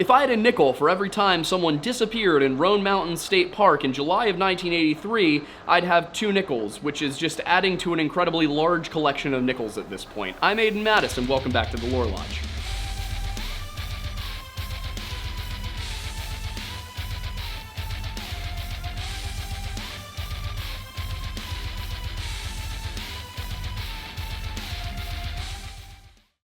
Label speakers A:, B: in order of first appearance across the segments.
A: If I had a nickel for every time someone disappeared in Roan Mountain State Park in July of 1983, I'd have 2 nickels, which is just adding to an incredibly large collection of nickels at this point. I'm Aiden Mattis, and welcome back to the Lore Lodge.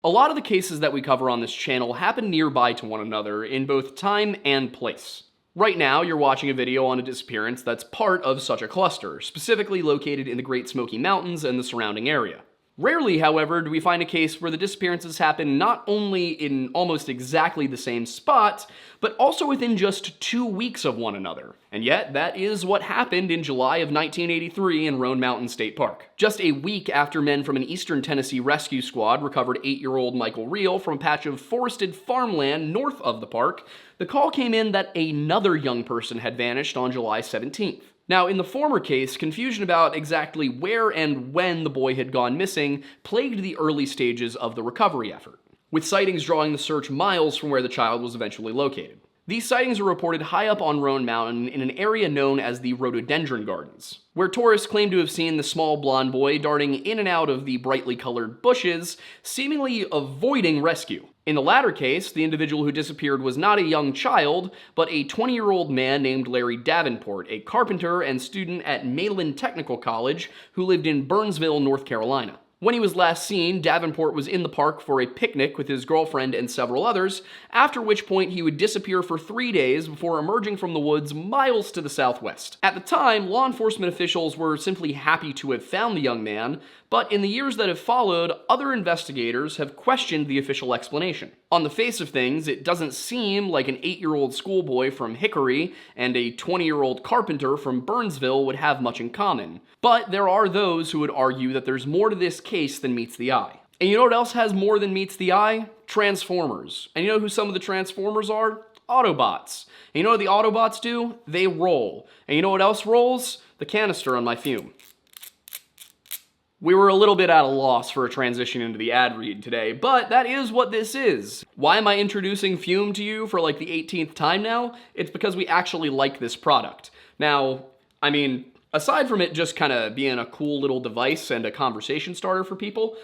A: A lot of the cases that we cover on this channel happen nearby to one another in both time and place. Right now, you're watching a video on a disappearance that's part of such a cluster, specifically located in the Great Smoky Mountains and the surrounding area. Rarely, however, do we find a case where the disappearances happen not only in almost exactly the same spot, but also within just 2 weeks of one another. And yet, that is what happened in July of 1983 in Roan Mountain State Park. Just a week after men from an Eastern Tennessee rescue squad recovered 8-year-old Michael Reel from a patch of forested farmland north of the park, the call came in that another young person had vanished on July 17th. Now, in the former case, confusion about exactly where and when the boy had gone missing plagued the early stages of the recovery effort, with sightings drawing the search miles from where the child was eventually located. These sightings are reported high up on Roan Mountain in an area known as the Rhododendron Gardens, where tourists claim to have seen the small blonde boy darting in and out of the brightly colored bushes, seemingly avoiding rescue. In the latter case, the individual who disappeared was not a young child, but a 20-year-old man named Larry Davenport, a carpenter and student at Malin Technical College who lived in Burnsville, North Carolina. When he was last seen, Davenport was in the park for a picnic with his girlfriend and several others, after which point he would disappear for 3 days before emerging from the woods miles to the southwest. At the time, law enforcement officials were simply happy to have found the young man, but in the years that have followed, other investigators have questioned the official explanation. On the face of things, it doesn't seem like an 8-year-old schoolboy from Hickory and a 20-year-old carpenter from Burnsville would have much in common. But there are those who would argue that there's more to this case than meets the eye. And you know what else has more than meets the eye? Transformers. And you know who some of the Transformers are? Autobots. And you know what the Autobots do? They roll. And you know what else rolls? The canister on my fume. We were a little bit at a loss for a transition into the ad read today, but that is what this is. Why am I introducing fume to you for like the 18th time now? It's because we actually like this product. Now, I mean, aside from it just kind of being a cool little device and a conversation starter for people,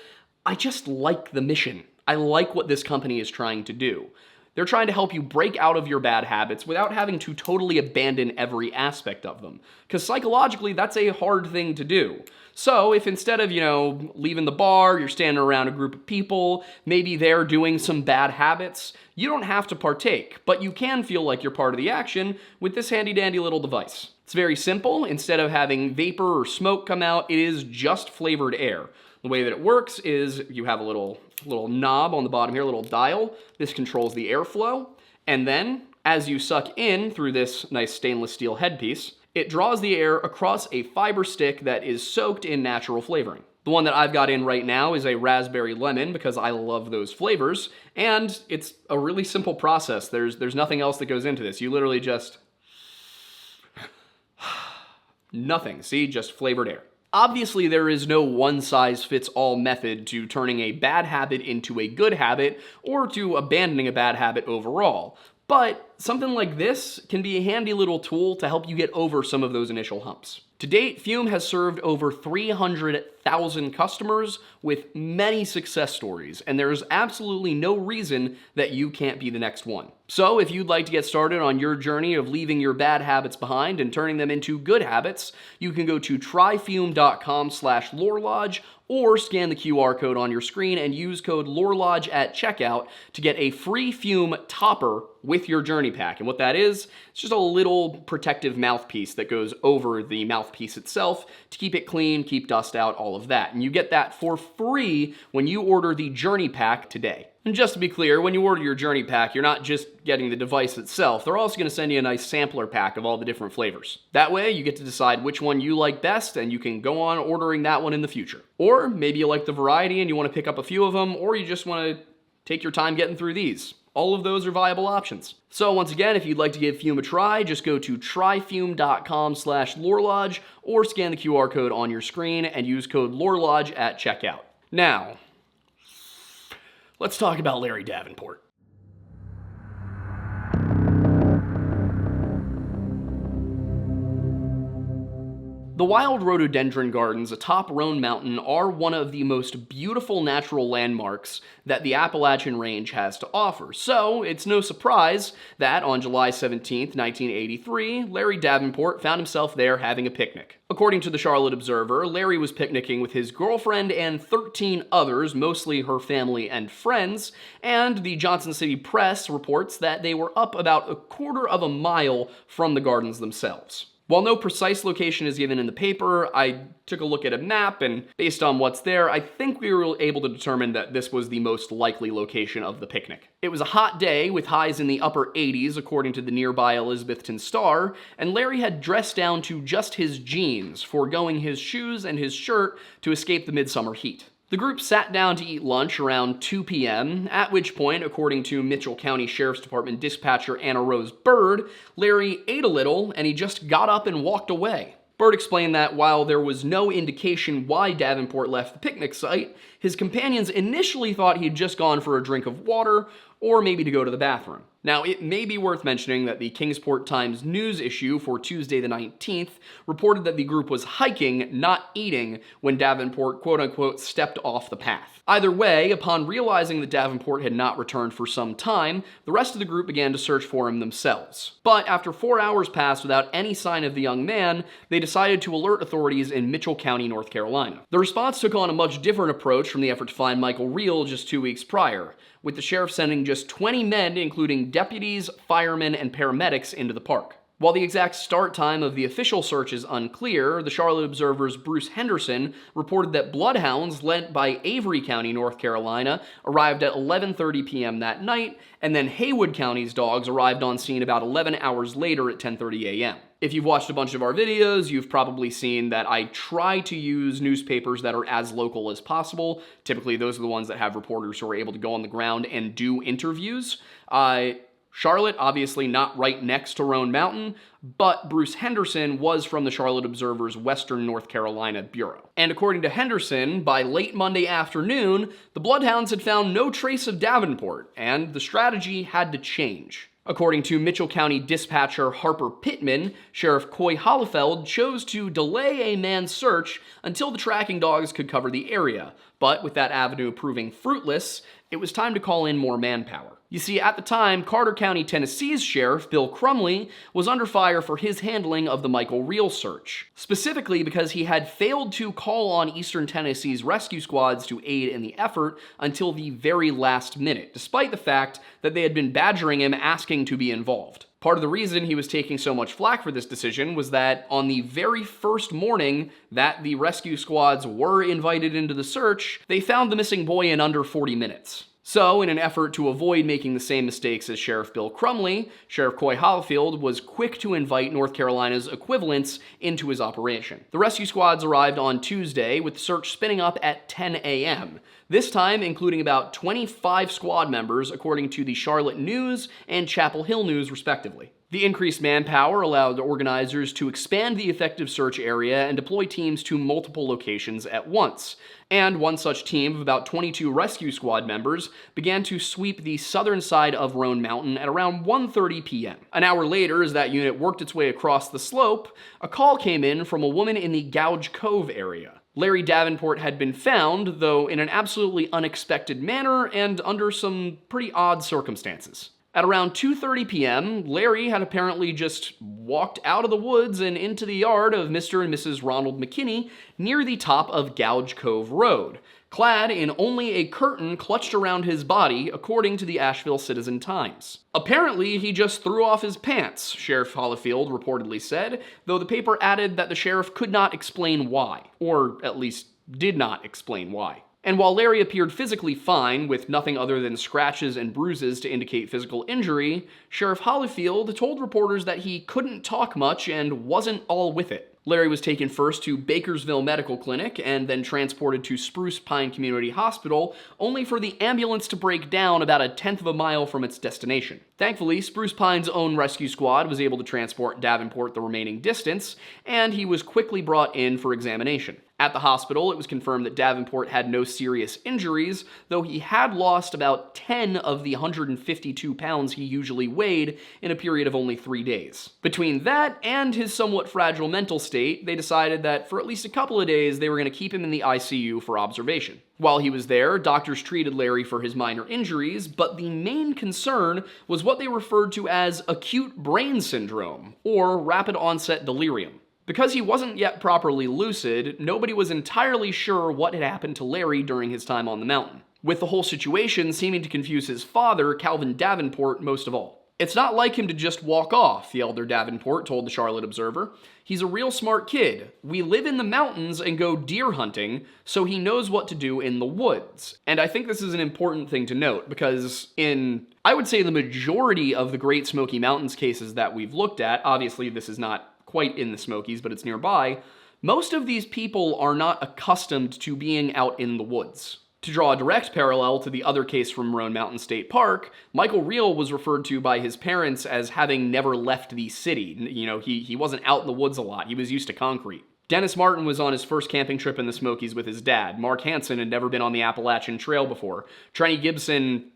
A: I just like the mission. I like what this company is trying to do. They're trying to help you break out of your bad habits without having to totally abandon every aspect of them. Because psychologically, that's a hard thing to do. So if instead of, leaving the bar, you're standing around a group of people, maybe they're doing some bad habits, you don't have to partake, but you can feel like you're part of the action with this handy-dandy little device. It's very simple. Instead of having vapor or smoke come out, it is just flavored air. The way that it works is you have a little knob on the bottom here, a little dial. This controls the airflow. And then, as you suck in through this nice stainless steel headpiece, it draws the air across a fiber stick that is soaked in natural flavoring. The one that I've got in right now is a raspberry lemon because I love those flavors. And it's a really simple process. There's nothing else that goes into this. You literally just... nothing. See? Just flavored air. Obviously, there is no one-size-fits-all method to turning a bad habit into a good habit or to abandoning a bad habit overall. But something like this can be a handy little tool to help you get over some of those initial humps. To date, Fume has served over 300,000 customers with many success stories, and there is absolutely no reason that you can't be the next one. So if you'd like to get started on your journey of leaving your bad habits behind and turning them into good habits, you can go to tryfume.com/lorelodge or scan the QR code on your screen and use code LORELODGE at checkout to get a free Fume topper with your journey pack. And what that is, it's just a little protective mouthpiece that goes over the mouthpiece itself to keep it clean, keep dust out, all of that. And you get that for free when you order the journey pack today. And just to be clear, when you order your journey pack, you're not just getting the device itself. They're also going to send you a nice sampler pack of all the different flavors. That way, you get to decide which one you like best, and you can go on ordering that one in the future. Or maybe you like the variety and you want to pick up a few of them, or you just want to take your time getting through these. All of those are viable options. So once again, if you'd like to give Fume a try, just go to tryfume.com/lorelodge or scan the QR code on your screen and use code LORELODGE at checkout. Now, let's talk about Larry Davenport. The wild rhododendron gardens atop Roan Mountain are one of the most beautiful natural landmarks that the Appalachian Range has to offer, so it's no surprise that on July 17, 1983, Larry Davenport found himself there having a picnic. According to the Charlotte Observer, Larry was picnicking with his girlfriend and 13 others, mostly her family and friends, and the Johnson City Press reports that they were up about a quarter of a mile from the gardens themselves. While no precise location is given in the paper, I took a look at a map, and based on what's there, I think we were able to determine that this was the most likely location of the picnic. It was a hot day with highs in the upper 80s, according to the nearby Elizabethton Star, and Larry had dressed down to just his jeans, foregoing his shoes and his shirt to escape the midsummer heat. The group sat down to eat lunch around 2 p.m., at which point, according to Mitchell County Sheriff's Department dispatcher Anna Rose Bird, Larry ate a little and he just got up and walked away. Bird explained that while there was no indication why Davenport left the picnic site, his companions initially thought he'd just gone for a drink of water or maybe to go to the bathroom. Now, it may be worth mentioning that the Kingsport Times News issue for Tuesday the 19th reported that the group was hiking, not eating, when Davenport quote-unquote stepped off the path. Either way, upon realizing that Davenport had not returned for some time, the rest of the group began to search for him themselves. But after 4 hours passed without any sign of the young man, they decided to alert authorities in Mitchell County, North Carolina. The response took on a much different approach from the effort to find Michael Reel just 2 weeks prior, with the sheriff sending just 20 men, including deputies, firemen, and paramedics, into the park. While the exact start time of the official search is unclear, the Charlotte Observer's Bruce Henderson reported that bloodhounds led by Avery County, North Carolina, arrived at 11:30 p.m. that night, and then Haywood County's dogs arrived on scene about 11 hours later at 10:30 a.m. If you've watched a bunch of our videos, you've probably seen that I try to use newspapers that are as local as possible. Typically, those are the ones that have reporters who are able to go on the ground and do interviews. Charlotte, obviously not right next to Roan Mountain, but Bruce Henderson was from the Charlotte Observer's Western North Carolina Bureau. And according to Henderson, by late Monday afternoon, the bloodhounds had found no trace of Davenport, and the strategy had to change. According to Mitchell County dispatcher Harper Pittman, Sheriff Coy Hollefeld chose to delay a man's search until the tracking dogs could cover the area, but with that avenue proving fruitless, it was time to call in more manpower. You see, at the time, Carter County, Tennessee's sheriff, Bill Crumley, was under fire for his handling of the Michael Reel search, specifically because he had failed to call on Eastern Tennessee's rescue squads to aid in the effort until the very last minute, despite the fact that they had been badgering him asking to be involved. Part of the reason he was taking so much flack for this decision was that on the very first morning that the rescue squads were invited into the search, they found the missing boy in under 40 minutes. So, in an effort to avoid making the same mistakes as Sheriff Bill Crumley, Sheriff Coy Hollefeld was quick to invite North Carolina's equivalents into his operation. The rescue squads arrived on Tuesday, with the search spinning up at 10 a.m., this time including about 25 squad members, according to the Charlotte News and Chapel Hill News, respectively. The increased manpower allowed the organizers to expand the effective search area and deploy teams to multiple locations at once. And one such team of about 22 rescue squad members began to sweep the southern side of Roan Mountain at around 1:30 p.m. An hour later, as that unit worked its way across the slope, a call came in from a woman in the Gouge Cove area. Larry Davenport had been found, though in an absolutely unexpected manner and under some pretty odd circumstances. At around 2:30 p.m., Larry had apparently just walked out of the woods and into the yard of Mr. and Mrs. Ronald McKinney near the top of Gouge Cove Road, clad in only a curtain clutched around his body, according to the Asheville Citizen-Times. Apparently, he just threw off his pants, Sheriff Hollefeld reportedly said, though the paper added that the sheriff could not explain why, or at least did not explain why. And while Larry appeared physically fine, with nothing other than scratches and bruises to indicate physical injury, Sheriff Hollefeld told reporters that he couldn't talk much and wasn't all with it. Larry was taken first to Bakersville Medical Clinic and then transported to Spruce Pine Community Hospital, only for the ambulance to break down about 1/10 of a mile from its destination. Thankfully, Spruce Pine's own rescue squad was able to transport Davenport the remaining distance, and he was quickly brought in for examination. At the hospital, it was confirmed that Davenport had no serious injuries, though he had lost about 10 of the 152 pounds he usually weighed in a period of only 3 days. Between that and his somewhat fragile mental state, they decided that for at least a couple of days they were going to keep him in the ICU for observation. While he was there, doctors treated Larry for his minor injuries, but the main concern was what they referred to as acute brain syndrome, or rapid onset delirium. Because he wasn't yet properly lucid, nobody was entirely sure what had happened to Larry during his time on the mountain, with the whole situation seeming to confuse his father, Calvin Davenport, most of all. "It's not like him to just walk off," the elder Davenport told the Charlotte Observer. "He's a real smart kid. We live in the mountains and go deer hunting, so he knows what to do in the woods." And I think this is an important thing to note, because in, I would say, the majority of the Great Smoky Mountains cases that we've looked at, obviously this is not quite in the Smokies, but it's nearby, most of these people are not accustomed to being out in the woods. To draw a direct parallel to the other case from Roan Mountain State Park, Michael Reel was referred to by his parents as having never left the city. You know, he wasn't out in the woods a lot. He was used to concrete. Dennis Martin was on his first camping trip in the Smokies with his dad. Mark Hansen had never been on the Appalachian Trail before. Trenny Gibson,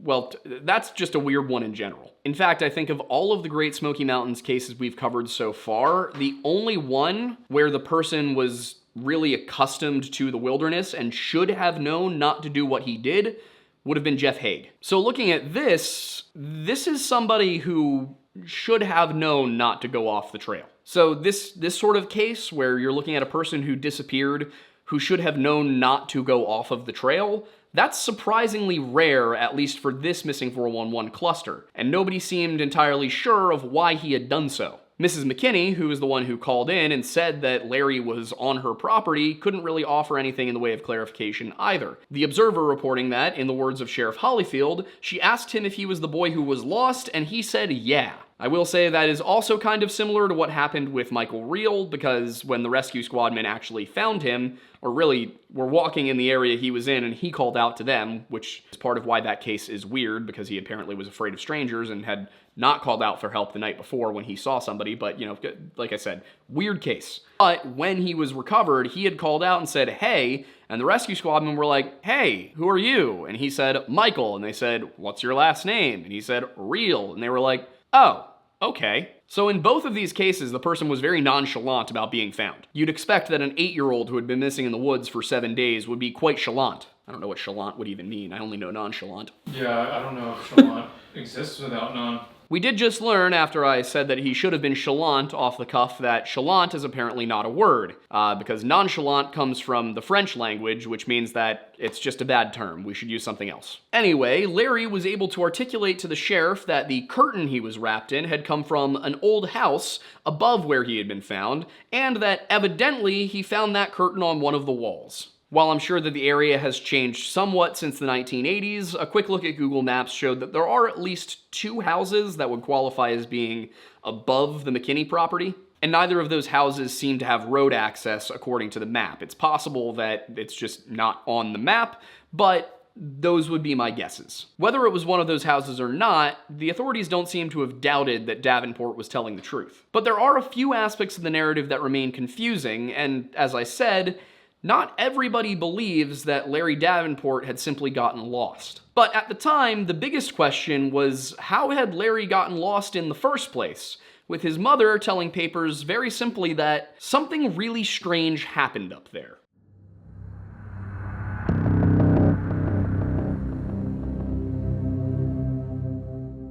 A: well, that's just a weird one in general. In fact, I think of all of the Great Smoky Mountains cases we've covered so far, the only one where the person was really accustomed to the wilderness and should have known not to do what he did would have been Jeff Haig. So looking at this is somebody who should have known not to go off the trail. So this sort of case where you're looking at a person who disappeared who should have known not to go off of the trail, that's surprisingly rare, at least for this Missing 411 cluster, and nobody seemed entirely sure of why he had done so. Mrs. McKinney, who was the one who called in and said that Larry was on her property, couldn't really offer anything in the way of clarification either. The Observer reporting that, in the words of Sheriff Hollyfield, she asked him if he was the boy who was lost, and he said yeah. I will say that is also kind of similar to what happened with Michael Reel, because when the rescue squadmen actually found him, or really were walking in the area he was in, and he called out to them, which is part of why that case is weird, because he apparently was afraid of strangers and had not called out for help the night before when he saw somebody, but, you know, like I said, weird case. But when he was recovered, he had called out and said, "Hey," and the rescue squadmen were like, "Hey, who are you?" And he said, "Michael," and they said, "What's your last name?" And he said, "Reel," and they were like, "Oh, okay." So in both of these cases, the person was very nonchalant about being found. You'd expect that an 8-year-old who had been missing in the woods for 7 days would be quite chalant. I don't know what chalant would even mean. I only know nonchalant.
B: Yeah, I don't know if chalant exists without non.
A: We did just learn, after I said that he should have been chalant off the cuff, that chalant is apparently not a word, because nonchalant comes from the French language, which means that it's just a bad term. We should use something else. Anyway, Larry was able to articulate to the sheriff that the curtain he was wrapped in had come from an old house above where he had been found, and that evidently he found that curtain on one of the walls. While I'm sure that the area has changed somewhat since the 1980s, a quick look at Google Maps showed that there are at least 2 houses that would qualify as being above the McKinney property, and neither of those houses seem to have road access according to the map. It's possible that it's just not on the map, but those would be my guesses. Whether it was one of those houses or not, the authorities don't seem to have doubted that Davenport was telling the truth. But there are a few aspects of the narrative that remain confusing, and as I said, not everybody believes that Larry Davenport had simply gotten lost. But at the time, the biggest question was, how had Larry gotten lost in the first place? With his mother telling papers very simply that something really strange happened up there.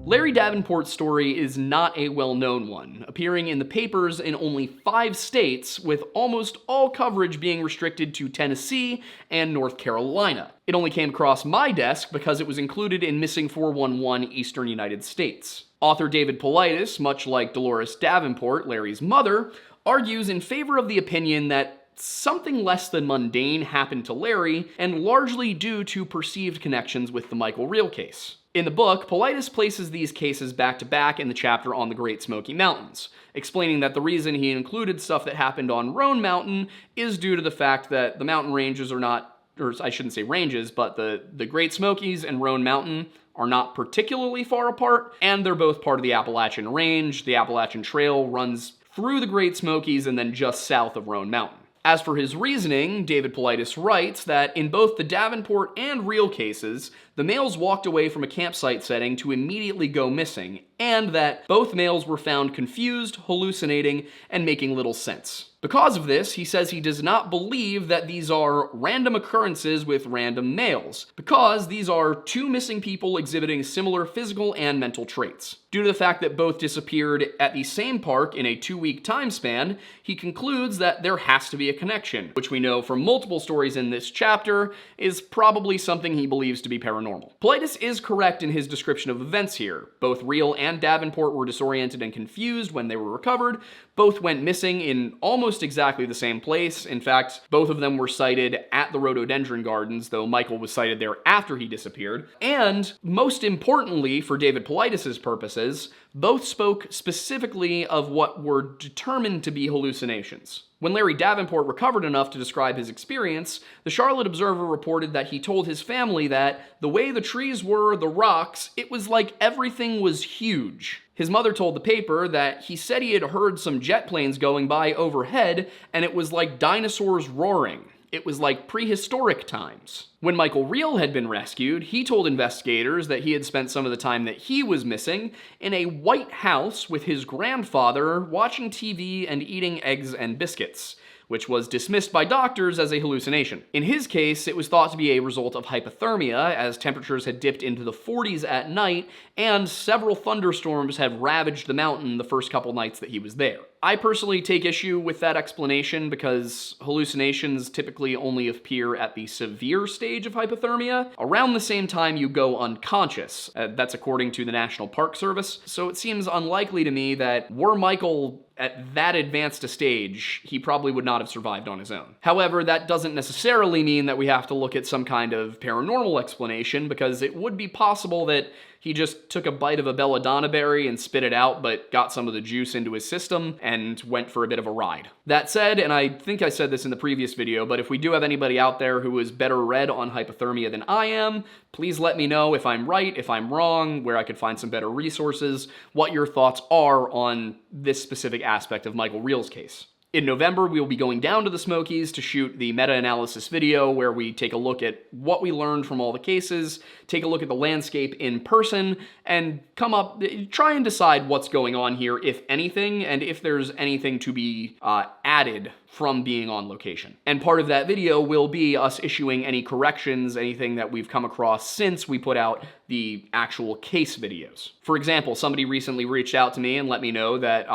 A: Larry Davenport's story is not a well-known one, appearing in the papers in only 5 states, with almost all coverage being restricted to Tennessee and North Carolina. It only came across my desk because it was included in Missing 411 Eastern United States. Author David Paulides, much like Dolores Davenport, Larry's mother, argues in favor of the opinion that something less than mundane happened to Larry, and largely due to perceived connections with the Michael Reel case. In the book, Paulides places these cases back to back in the chapter on the Great Smoky Mountains, explaining that the reason he included stuff that happened on Roan Mountain is due to the fact that the mountain ranges are not, or I shouldn't say ranges, but the Great Smokies and Roan Mountain are not particularly far apart, and they're both part of the Appalachian Range. The Appalachian Trail runs through the Great Smokies and then just south of Roan Mountain. As for his reasoning, David Paulides writes that in both the Davenport and Real cases, the males walked away from a campsite setting to immediately go missing, and that both males were found confused, hallucinating, and making little sense. Because of this, he says he does not believe that these are random occurrences with random males, because these are two missing people exhibiting similar physical and mental traits. Due to the fact that both disappeared at the same park in a 2-week time span, he concludes that there has to be a connection, which we know from multiple stories in this chapter is probably something he believes to be paranormal. Paulides is correct in his description of events here. Both Real and Davenport were disoriented and confused when they were recovered. Both went missing in almost exactly the same place. In fact, both of them were sighted at the rhododendron gardens, though Michael was sighted there after he disappeared. And most importantly, for David Paulides' purposes, both spoke specifically of what were determined to be hallucinations. When Larry Davenport recovered enough to describe his experience, the Charlotte Observer reported that he told his family that the way the trees were, the rocks, it was like everything was huge. His mother told the paper that he said he had heard some jet planes going by overhead, and it was like dinosaurs roaring. It was like prehistoric times. When Michael Real had been rescued, he told investigators that he had spent some of the time that he was missing in a white house with his grandfather watching TV and eating eggs and biscuits, which was dismissed by doctors as a hallucination. In his case, it was thought to be a result of hypothermia, as temperatures had dipped into the 40s at night, and several thunderstorms had ravaged the mountain the first couple nights that he was there. I personally take issue with that explanation because hallucinations typically only appear at the severe stage of hypothermia, around the same time you go unconscious. That's according to the National Park Service, so it seems unlikely to me that were Michael at that advanced a stage, he probably would not have survived on his own. However, that doesn't necessarily mean that we have to look at some kind of paranormal explanation, because it would be possible that he just took a bite of a belladonna berry and spit it out, but got some of the juice into his system and went for a bit of a ride. That said, and I think I said this in the previous video, but if we do have anybody out there who is better read on hypothermia than I am, please let me know if I'm right, if I'm wrong, where I could find some better resources, what your thoughts are on this specific aspect of Michael Real's case. In November, we will be going down to the Smokies to shoot the meta-analysis video where we take a look at what we learned from all the cases, take a look at the landscape in person, and try and decide what's going on here, if anything, and if there's anything to be added from being on location. And part of that video will be us issuing any corrections, anything that we've come across since we put out the actual case videos. For example, somebody recently reached out to me and let me know that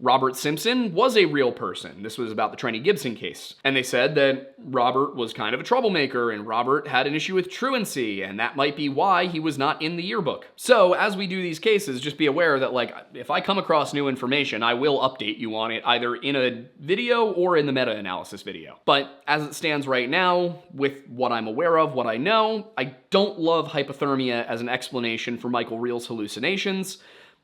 A: Robert Simpson was a real person. This was about the Trenny Gibson case. And they said that Robert was kind of a troublemaker and Robert had an issue with truancy, and that might be why he was not in the yearbook. So as we do these cases, just be aware that, like, if I come across new information, I will update you on it either in a video or in the meta-analysis video. But as it stands right now, with what I'm aware of, what I know, I don't love hypothermia as an explanation for Michael Real's hallucinations,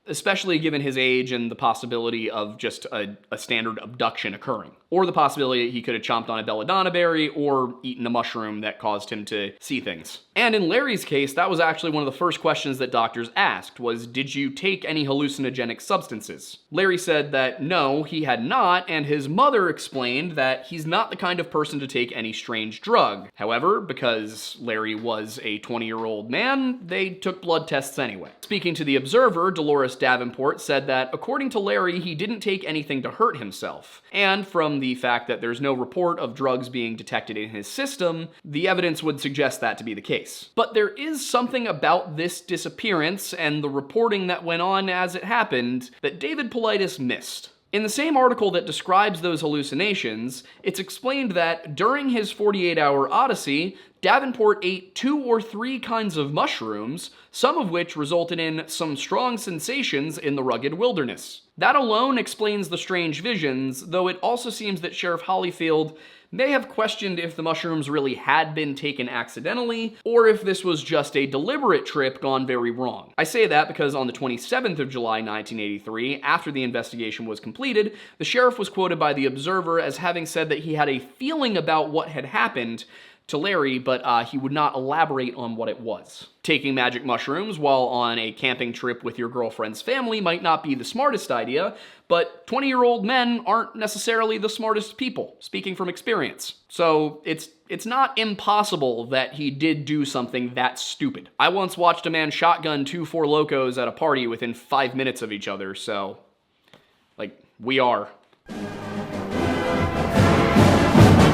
A: especially given his age and the possibility of just a standard abduction occurring. Or the possibility that he could have chomped on a belladonna berry or eaten a mushroom that caused him to see things. And in Larry's case, that was actually one of the first questions that doctors asked was, did you take any hallucinogenic substances? Larry said that no, he had not, and his mother explained that he's not the kind of person to take any strange drug. However, because Larry was a 20-year-old man, they took blood tests anyway. Speaking to the Observer, Dolores Davenport said that according to Larry, he didn't take anything to hurt himself. And from the fact that there's no report of drugs being detected in his system, the evidence would suggest that to be the case. But there is something about this disappearance and the reporting that went on as it happened that David Paulides missed. In the same article that describes those hallucinations, it's explained that during his 48-hour odyssey, Davenport ate 2 or 3 kinds of mushrooms, some of which resulted in some strong sensations in the rugged wilderness. That alone explains the strange visions, though it also seems that Sheriff Hollyfield may have questioned if the mushrooms really had been taken accidentally, or if this was just a deliberate trip gone very wrong. I say that because on the 27th of July 1983, after the investigation was completed, the sheriff was quoted by the Observer as having said that he had a feeling about what had happened, to Larry, but he would not elaborate on what it was. Taking magic mushrooms while on a camping trip with your girlfriend's family might not be the smartest idea, but 20-year-old men aren't necessarily the smartest people, speaking from experience. So it's not impossible that he did do something that stupid. I once watched a man shotgun 2 Four Locos at a party within 5 minutes of each other, so, like, we are.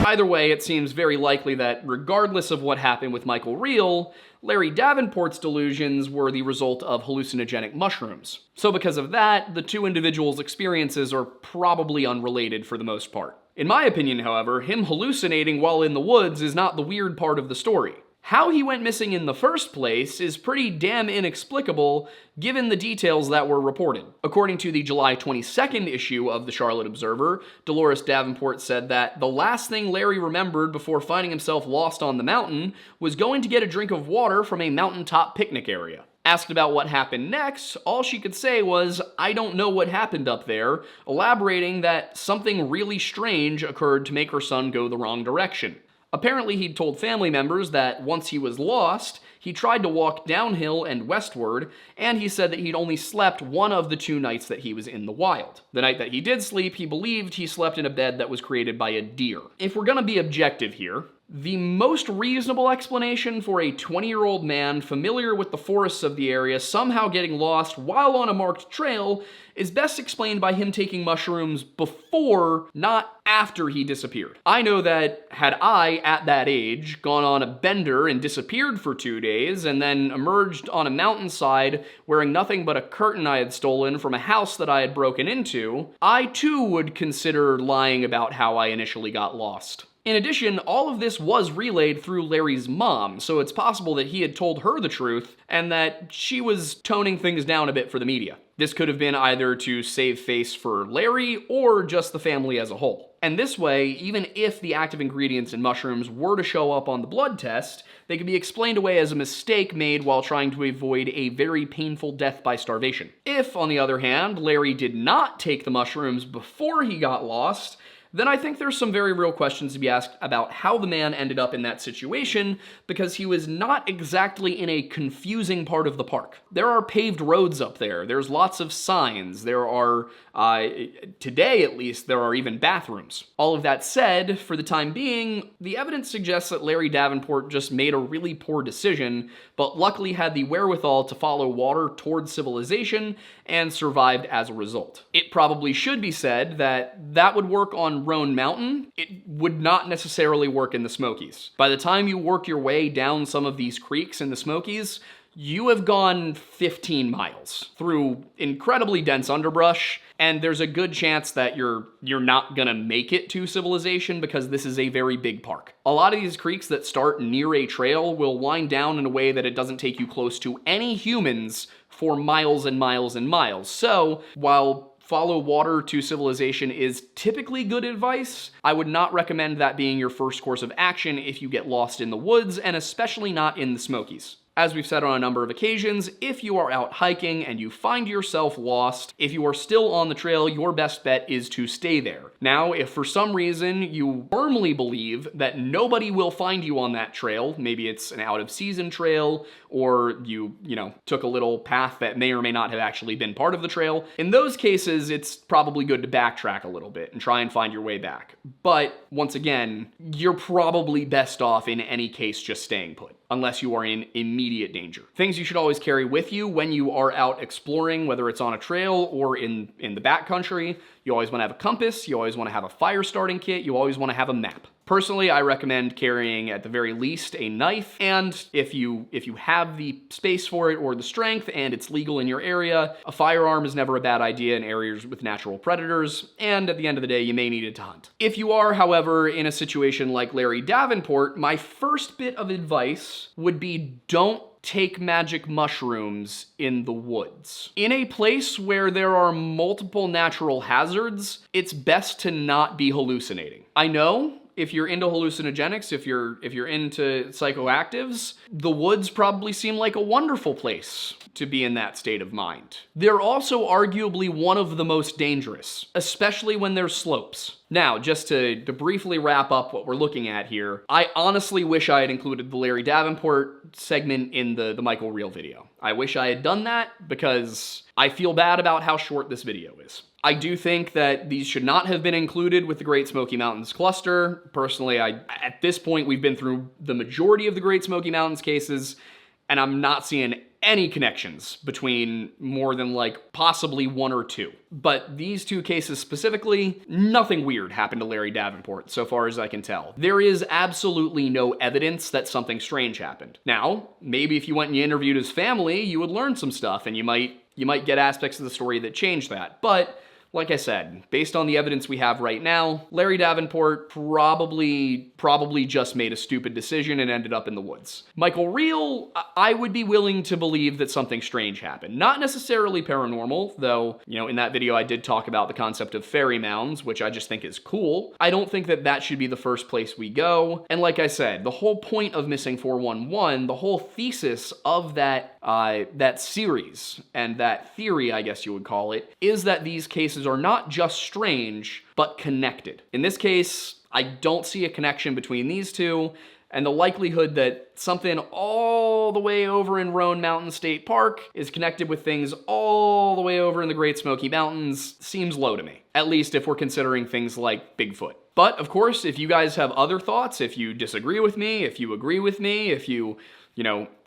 A: Either way, it seems very likely that regardless of what happened with Michael Reel, Larry Davenport's delusions were the result of hallucinogenic mushrooms. So because of that, the two individuals' experiences are probably unrelated for the most part. In my opinion, however, him hallucinating while in the woods is not the weird part of the story. How he went missing in the first place is pretty damn inexplicable given the details that were reported. According to the July 22nd issue of the Charlotte Observer, Dolores Davenport said that the last thing Larry remembered before finding himself lost on the mountain was going to get a drink of water from a mountaintop picnic area. Asked about what happened next, all she could say was, "I don't know what happened up there," elaborating that something really strange occurred to make her son go the wrong direction. Apparently, he'd told family members that once he was lost, he tried to walk downhill and westward, and he said that he'd only slept one of the 2 nights that he was in the wild. The night that he did sleep, he believed he slept in a bed that was created by a deer. If we're gonna be objective here, the most reasonable explanation for a 20-year-old man familiar with the forests of the area somehow getting lost while on a marked trail is best explained by him taking mushrooms before, not after he disappeared. I know that had I, at that age, gone on a bender and disappeared for 2 days and then emerged on a mountainside wearing nothing but a curtain I had stolen from a house that I had broken into, I too would consider lying about how I initially got lost. In addition, all of this was relayed through Larry's mom, so it's possible that he had told her the truth and that she was toning things down a bit for the media. This could have been either to save face for Larry or just the family as a whole. And this way, even if the active ingredients in mushrooms were to show up on the blood test, they could be explained away as a mistake made while trying to avoid a very painful death by starvation. If, on the other hand, Larry did not take the mushrooms before he got lost, then I think there's some very real questions to be asked about how the man ended up in that situation, because he was not exactly in a confusing part of the park. There are paved roads up there, there's lots of signs, there are, today at least, there are even bathrooms. All of that said, for the time being, the evidence suggests that Larry Davenport just made a really poor decision, but luckily had the wherewithal to follow water towards civilization and survived as a result. It probably should be said that that would work on Roan Mountain. It would not necessarily work in the Smokies. By the time you work your way down some of these creeks in the Smokies, you have gone 15 miles through incredibly dense underbrush, and there's a good chance that you're not gonna make it to civilization because this is a very big park. A lot of these creeks that start near a trail will wind down in a way that it doesn't take you close to any humans for miles and miles and miles. So, while follow water to civilization is typically good advice, I would not recommend that being your first course of action if you get lost in the woods, and especially not in the Smokies. As we've said on a number of occasions, if you are out hiking and you find yourself lost, if you are still on the trail, your best bet is to stay there. Now, if for some reason you firmly believe that nobody will find you on that trail, maybe it's an out-of-season trail, or you took a little path that may or may not have actually been part of the trail, in those cases, it's probably good to backtrack a little bit and try and find your way back. But, once again, you're probably best off in any case just staying put, unless you are in immediate danger. Things you should always carry with you when you are out exploring, whether it's on a trail or in the backcountry. You always want to have a compass, you always want to have a fire starting kit, you always want to have a map. Personally, I recommend carrying at the very least a knife, and if you have the space for it or the strength and it's legal in your area, a firearm is never a bad idea in areas with natural predators, and at the end of the day, you may need it to hunt. If you are, however, in a situation like Larry Davenport, my first bit of advice would be don't take magic mushrooms in the woods. In a place where there are multiple natural hazards, it's best to not be hallucinating. I know if you're into hallucinogenics, if you're into psychoactives, the woods probably seem like a wonderful place to be in that state of mind. They're also arguably one of the most dangerous, especially when there's slopes. Now, just to briefly wrap up what we're looking at here, I honestly wish I had included the Larry Davenport segment in the Michael Reel video. I wish I had done that because I feel bad about how short this video is. I do think that these should not have been included with the Great Smoky Mountains cluster. Personally, at this point, we've been through the majority of the Great Smoky Mountains cases, and I'm not seeing any connections between more than like possibly one or two. But these two cases specifically, nothing weird happened to Larry Davenport, so far as I can tell. There is absolutely no evidence that something strange happened. Now, maybe if you went and you interviewed his family, you would learn some stuff and you might get aspects of the story that change that. But like I said, based on the evidence we have right now, Larry Davenport probably just made a stupid decision and ended up in the woods. Michael Reel, I would be willing to believe that something strange happened. Not necessarily paranormal, though, in that video I did talk about the concept of fairy mounds, which I just think is cool. I don't think that should be the first place we go. And like I said, the whole point of Missing 411, the whole thesis of that series and that theory, I guess you would call it, is that these cases are not just strange, but connected. In this case, I don't see a connection between these two, and the likelihood that something all the way over in Roan Mountain State Park is connected with things all the way over in the Great Smoky Mountains seems low to me, at least if we're considering things like Bigfoot. But of course, if you guys have other thoughts, if you disagree with me, if you agree with me, if you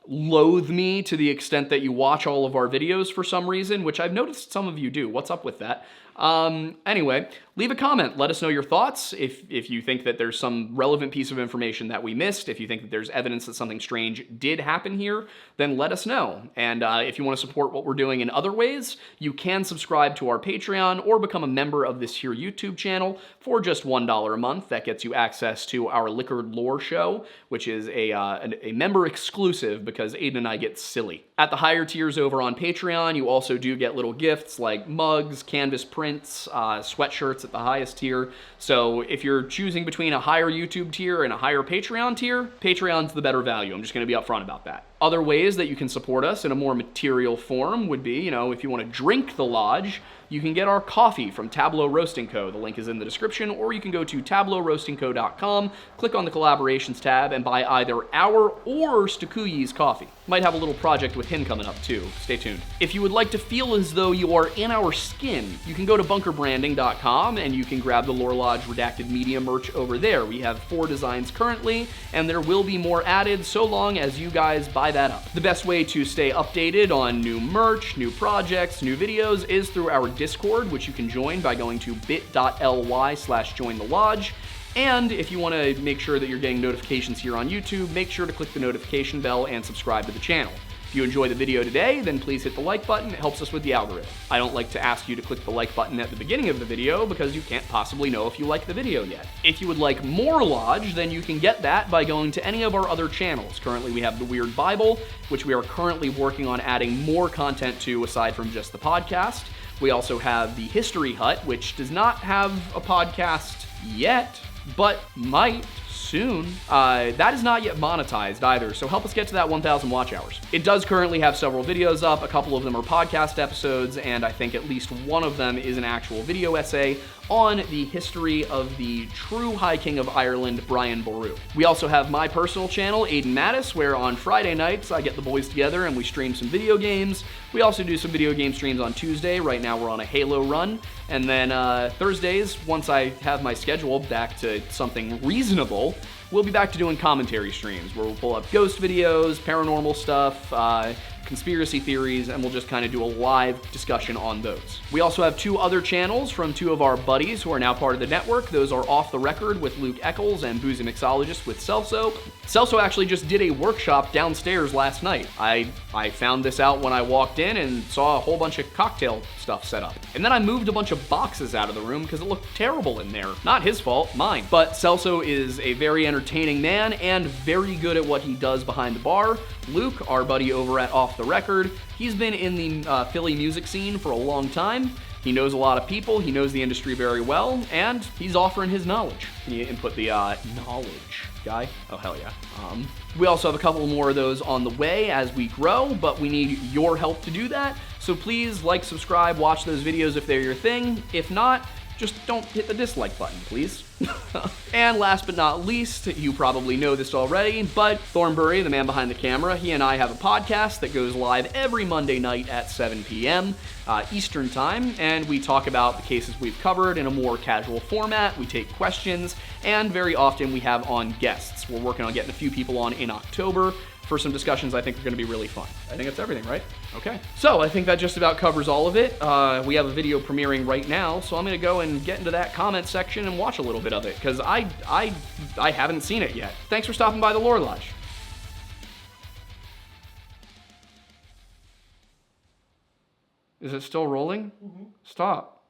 A: loathe me to the extent that you watch all of our videos for some reason, which I've noticed some of you do. What's up with that? Anyway, leave a comment. Let us know your thoughts. If you think that there's some relevant piece of information that we missed, if you think that there's evidence that something strange did happen here, then let us know. And if you want to support what we're doing in other ways, you can subscribe to our Patreon or become a member of this here YouTube channel for just $1 a month. That gets you access to our Liquored Lore show, which is a member exclusive because Aiden and I get silly. At the higher tiers over on Patreon, you also do get little gifts like mugs, canvas prints, sweatshirts at the highest tier. So if you're choosing between a higher YouTube tier and a higher Patreon tier, Patreon's the better value. I'm just going to be upfront about that. Other ways that you can support us in a more material form would be, if you want to drink the lodge, you can get our coffee from Tableau Roasting Co. The link is in the description, or you can go to tableauroastingco.com, click on the collaborations tab, and buy either our or Stakuyi's coffee. Might have a little project with him coming up too. Stay tuned. If you would like to feel as though you are in our skin, you can go to bunkerbranding.com and you can grab the Lore Lodge Redacted Media merch over there. We have 4 designs currently, and there will be more added so long as you guys buy that up. The best way to stay updated on new merch, new projects, new videos is through our Discord, which you can join by going to bit.ly/jointhelodge. And if you want to make sure that you're getting notifications here on YouTube, make sure to click the notification bell and subscribe to the channel. If you enjoy the video today, then please hit the like button. It helps us with the algorithm. I don't like to ask you to click the like button at the beginning of the video because you can't possibly know if you like the video yet. If you would like more Lodge, then you can get that by going to any of our other channels. Currently, we have the Weird Bible, which we are currently working on adding more content to aside from just the podcast. We also have the History Hut, which does not have a podcast yet, but might soon. That is not yet monetized either, so help us get to that 1,000 watch hours. It does currently have several videos up. A couple of them are podcast episodes, and I think at least one of them is an actual video essay on the history of the true High King of Ireland, Brian Boru. We also have my personal channel, Aiden Mattis, where on Friday nights I get the boys together and we stream some video games. We also do some video game streams on Tuesday. Right now we're on a Halo run. And then Thursdays, once I have my schedule back to something reasonable, we'll be back to doing commentary streams where we'll pull up ghost videos, paranormal stuff, conspiracy theories, and we'll just kind of do a live discussion on those. We also have 2 other channels from 2 of our buddies who are now part of the network. Those are Off the Record with Luke Eccles and Boozy Mixologist with Celso. Celso actually just did a workshop downstairs last night. I found this out when I walked in and saw a whole bunch of cocktail stuff set up. And then I moved a bunch of boxes out of the room because it looked terrible in there. Not his fault, mine. But Celso is a very entertaining man and very good at what he does behind the bar. Luke, our buddy over at Off the Record, He's been in the Philly music scene for a long time. He knows a lot of people, he knows the industry very well, and he's offering his knowledge. Can you input the knowledge guy? Oh, hell yeah. We also have a couple more of those on the way as we grow, but we need your help to do that. So please like, subscribe, watch those videos if they're your thing. If not, just don't hit the dislike button, please. And last but not least, you probably know this already, but Thornbury, the man behind the camera, he and I have a podcast that goes live every Monday night at 7 p.m. Eastern Time, and we talk about the cases we've covered in a more casual format. We take questions, and very often we have on guests. We're working on getting a few people on in October for some discussions I think are going to be really fun. I think that's everything, right? Okay. So I think that just about covers all of it. We have a video premiering right now, so I'm going to go and get into that comment section and watch a little bit of it, because I haven't seen it yet. Thanks for stopping by the Lore Lodge. Is it still rolling? Mm-hmm. Stop.